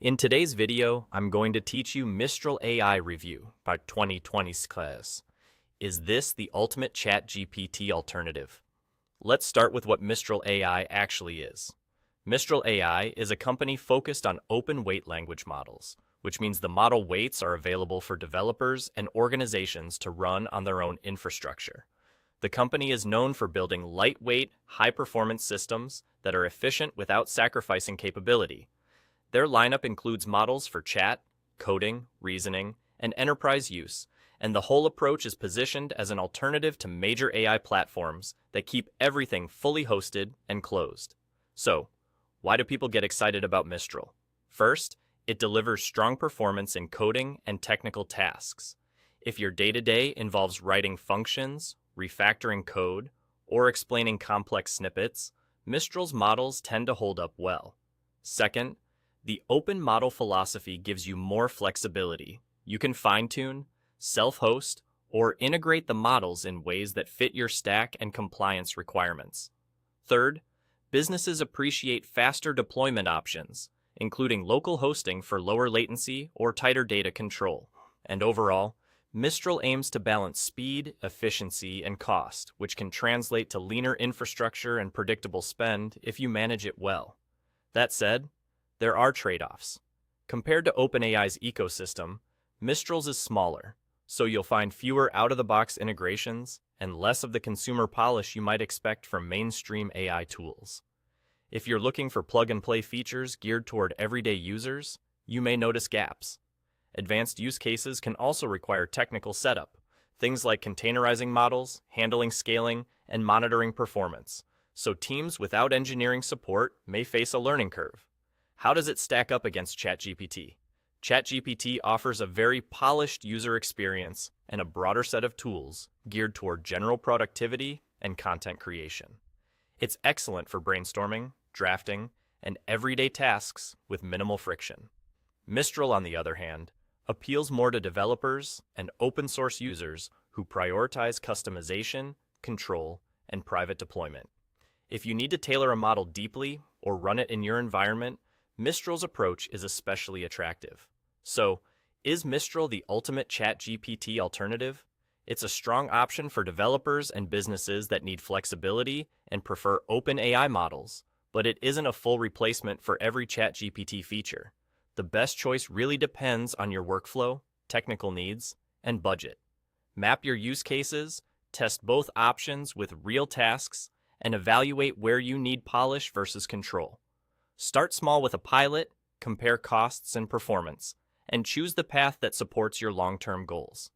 In today's video, I'm going to teach you Mistral AI Review by 2020's class. Is this the ultimate ChatGPT alternative? Let's start with what Mistral AI actually is. Mistral AI is a company focused on open weight language models, which means the model weights are available for developers and organizations to run on their own infrastructure. The company is known for building lightweight, high-performance systems that are efficient without sacrificing capability. Their lineup includes models for chat, coding, reasoning, and enterprise use, and the whole approach is positioned as an alternative to major AI platforms that keep everything fully hosted and closed. So, why do people get excited about Mistral? First, it delivers strong performance in coding and technical tasks. If your day-to-day involves writing functions, refactoring code, or explaining complex snippets, Mistral's models tend to hold up well. Second, the open model philosophy gives you more flexibility. You can fine-tune, self-host, or integrate the models in ways that fit your stack and compliance requirements. Third, businesses appreciate faster deployment options, including local hosting for lower latency or tighter data control. And overall, Mistral aims to balance speed, efficiency, and cost, which can translate to leaner infrastructure and predictable spend if you manage it well. That said, there are trade-offs. Compared to OpenAI's ecosystem, Mistral's is smaller, so you'll find fewer out-of-the-box integrations and less of the consumer polish you might expect from mainstream AI tools. If you're looking for plug-and-play features geared toward everyday users, you may notice gaps. Advanced use cases can also require technical setup, things like containerizing models, handling scaling, and monitoring performance, so teams without engineering support may face a learning curve. How does it stack up against ChatGPT? ChatGPT offers a very polished user experience and a broader set of tools geared toward general productivity and content creation. It's excellent for brainstorming, drafting, and everyday tasks with minimal friction. Mistral, on the other hand, appeals more to developers and open-source users who prioritize customization, control, and private deployment. If you need to tailor a model deeply or run it in your environment, Mistral's approach is especially attractive. So, is Mistral the ultimate ChatGPT alternative? It's a strong option for developers and businesses that need flexibility and prefer open AI models, but it isn't a full replacement for every ChatGPT feature. The best choice really depends on your workflow, technical needs, and budget. Map your use cases, test both options with real tasks, and evaluate where you need polish versus control. Start small with a pilot, compare costs and performance, and choose the path that supports your long-term goals.